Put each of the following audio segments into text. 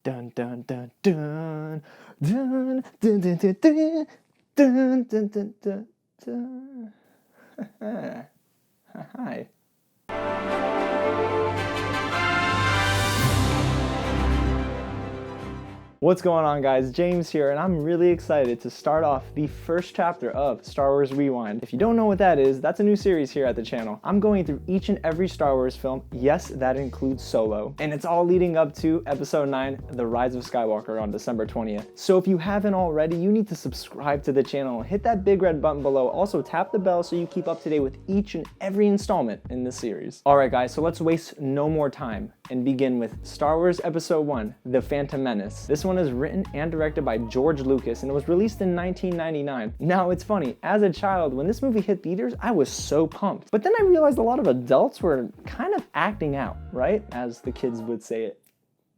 Dun dun dun dun dun dun dun dun dun dun dun dun dun. Hi. What's going on, guys? James here, and I'm really excited to start off the first chapter of Star Wars Rewind. If you don't know what that is, that's a new series here at the channel. I'm going through each and every Star Wars film. Yes, that includes Solo. And it's all leading up to Episode 9, The Rise of Skywalker on December 20th. So if you haven't already, you need to subscribe to the channel. Hit that big red button below. Also, tap the bell so you keep up to date with each and every installment in this series. Alright guys, so let's waste no more time and begin with Star Wars Episode 1, The Phantom Menace. This one is written and directed by George Lucas, and it was released in 1999. Now, it's funny, as a child, when this movie hit theaters, I was so pumped. But then I realized a lot of adults were kind of acting out, right? As the kids would say it.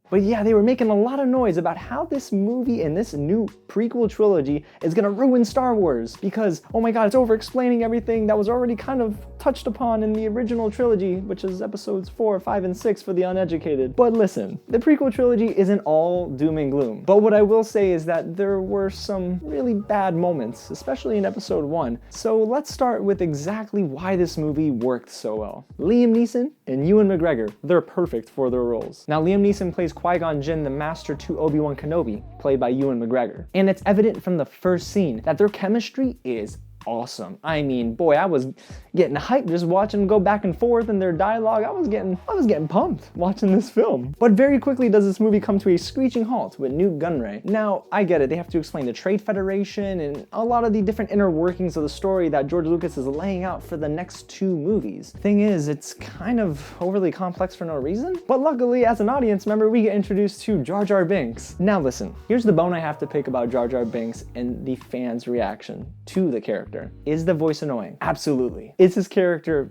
But yeah, they were making a lot of noise about how this movie and this new prequel trilogy is gonna ruin Star Wars because, oh my god, it's over-explaining everything that was already kind of touched upon in the original trilogy, which is episodes 4, 5, and 6 for the uneducated. But listen, the prequel trilogy isn't all doom and gloom. But what I will say is that there were some really bad moments, especially in episode 1. So let's start with exactly why this movie worked so well. Liam Neeson and Ewan McGregor, they're perfect for their roles. Now, Liam Neeson plays Qui-Gon Jinn, the master to Obi-Wan Kenobi, played by Ewan McGregor. And it's evident from the first scene that their chemistry is awesome. I mean, boy, I was getting hyped just watching them go back and forth in their dialogue. I was getting pumped watching this film. But very quickly does this movie come to a screeching halt with Newt Gunray. Now, I get it, they have to explain the Trade Federation and a lot of the different inner workings of the story that George Lucas is laying out for the next 2 movies. Thing is, it's kind of overly complex for no reason. But luckily, as an audience member, we get introduced to Jar Jar Binks. Now listen, here's the bone I have to pick about Jar Jar Binks and the fans' reaction to the character. Is the voice annoying? Absolutely. Is his character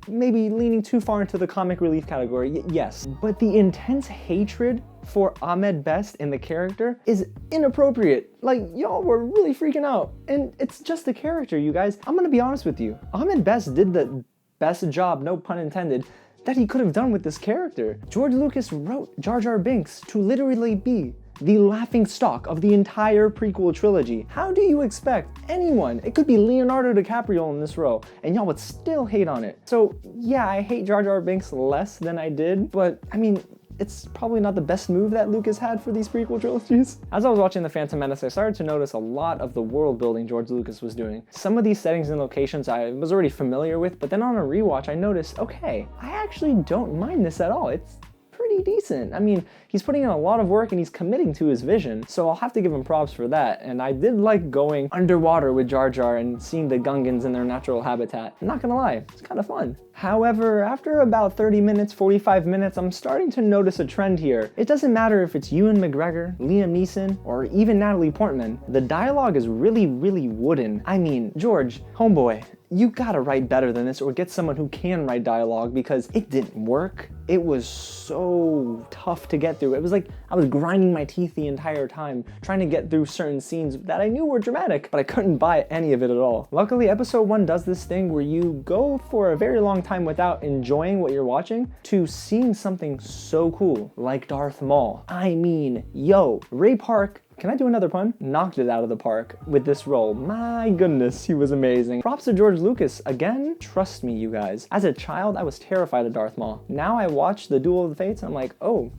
maybe leaning too far into the comic relief category? Yes. But the intense hatred for Ahmed Best in the character is inappropriate. Like, y'all were really freaking out. And it's just the character, you guys. I'm gonna be honest with you. Ahmed Best did the best job, no pun intended, that he could have done with this character. George Lucas wrote Jar Jar Binks to literally be the laughing stock of the entire prequel trilogy. How do you expect anyone, it could be Leonardo DiCaprio in this role, and y'all would still hate on it? So yeah, I hate Jar Jar Binks less than I did, but I mean, it's probably not the best move that Lucas had for these prequel trilogies. As I was watching The Phantom Menace, I started to notice a lot of the world building George Lucas was doing. Some of these settings and locations I was already familiar with, but then on a rewatch I noticed, okay, I actually don't mind this at all. It's pretty decent. I mean, he's putting in a lot of work and he's committing to his vision, so I'll have to give him props for that. And I did like going underwater with Jar Jar and seeing the Gungans in their natural habitat. I'm not gonna lie, it's kind of fun. However, after about 30 minutes, 45 minutes, I'm starting to notice a trend here. It doesn't matter if it's Ewan McGregor, Liam Neeson, or even Natalie Portman. The dialogue is really wooden. I mean, George, homeboy, you gotta write better than this or get someone who can write dialogue because it didn't work. It was so tough to get through. It was like I was grinding my teeth the entire time trying to get through certain scenes that I knew were dramatic, but I couldn't buy any of it at all. Luckily, episode 1 does this thing where you go for a very long time without enjoying what you're watching to seeing something so cool like Darth Maul. I mean, yo, Ray Park, can I do another pun? Knocked it out of the park with this role. My goodness, he was amazing. Props to George Lucas. Again, trust me, you guys. As a child, I was terrified of Darth Maul. Now I watch the Duel of the Fates, I'm like, oh,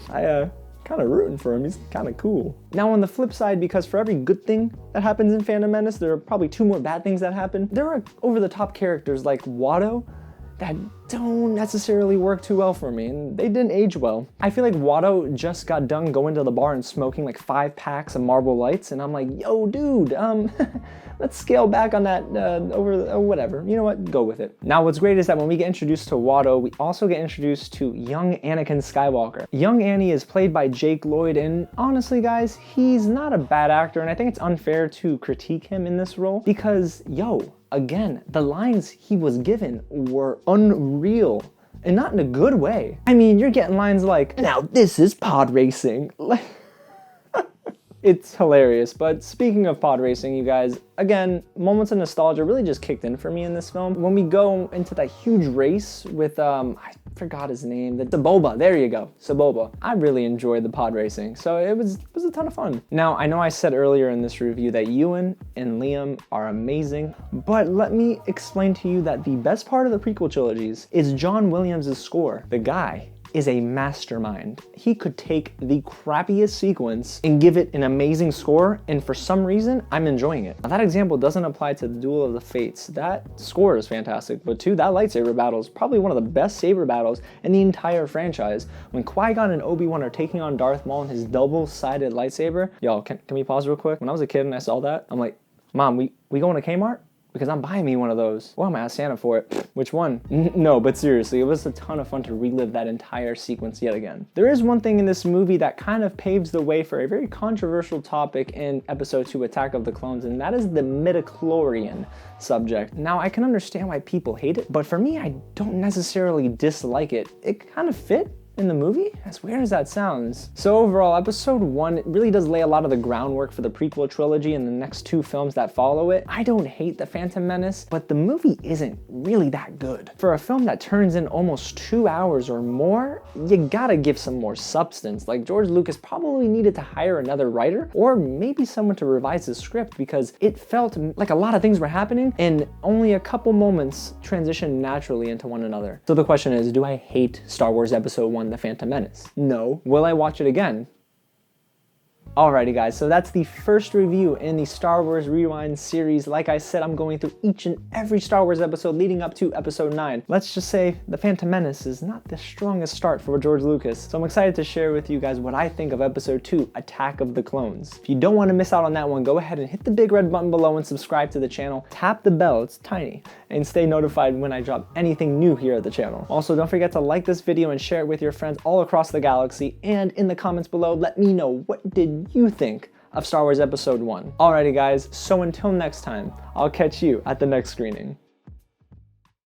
kind of rooting for him. He's kind of cool. Now on the flip side, because for every good thing that happens in Phantom Menace, there are probably 2 more bad things that happen. There are over-the-top characters like Watto that don't necessarily work too well for me, and they didn't age well. I feel like Watto just got done going to the bar and smoking like 5 packs of Marlboro Lights, and I'm like, yo, dude, let's scale back on that whatever. You know what? Go with it. Now, what's great is that when we get introduced to Watto, we also get introduced to young Anakin Skywalker. Young Annie is played by Jake Lloyd, and honestly, guys, he's not a bad actor, and I think it's unfair to critique him in this role because, yo, again, the lines he was given were unreal. And not in a good way. I mean, you're getting lines like, now this is pod racing. Like, It's hilarious. But speaking of pod racing, you guys, again, moments of nostalgia really just kicked in for me in this film. When we go into that huge race with, I forgot his name, the Saboba, there you go, Saboba. I really enjoyed the pod racing, so it was a ton of fun. Now, I know I said earlier in this review that Ewan and Liam are amazing, but let me explain to you that the best part of the prequel trilogies is John Williams' score. The guy is a mastermind. He could take the crappiest sequence and give it an amazing score, and for some reason, I'm enjoying it. Now, that example doesn't apply to the Duel of the Fates. That score is fantastic, but too, that lightsaber battle is probably one of the best saber battles in the entire franchise. When Qui-Gon and Obi-Wan are taking on Darth Maul and his double-sided lightsaber, yo, can we pause real quick? When I was a kid and I saw that, I'm like, Mom, we going to Kmart? Because I'm buying me one of those. Well, I'm gonna ask Santa for it. Which one? No, but seriously, it was a ton of fun to relive that entire sequence yet again. There is one thing in this movie that kind of paves the way for a very controversial topic in Episode 2, Attack of the Clones, and that is the midichlorian subject. Now, I can understand why people hate it, but for me, I don't necessarily dislike it. It kind of fit in the movie? As weird as that sounds. So overall, episode 1, it really does lay a lot of the groundwork for the prequel trilogy and the next 2 films that follow it. I don't hate the Phantom Menace, but the movie isn't really that good. For a film that turns in almost 2 hours or more, you gotta give some more substance. Like, George Lucas probably needed to hire another writer, or maybe someone to revise the script, because it felt like a lot of things were happening and only a couple moments transitioned naturally into one another. So the question is, do I hate Star Wars Episode 1, The Phantom Menace? No. Will I watch it again? Alrighty guys, so that's the first review in the Star Wars Rewind series. Like I said, I'm going through each and every Star Wars episode leading up to episode 9. Let's just say The Phantom Menace is not the strongest start for George Lucas, so I'm excited to share with you guys what I think of episode 2, Attack of the Clones. If you don't want to miss out on that one, go ahead and hit the big red button below and subscribe to the channel. Tap the bell, it's tiny, and stay notified when I drop anything new here at the channel. Also, don't forget to like this video and share it with your friends all across the galaxy, and in the comments below, let me know, what did you think of Star Wars Episode 1? Alrighty guys, so until next time, I'll catch you at the next screening.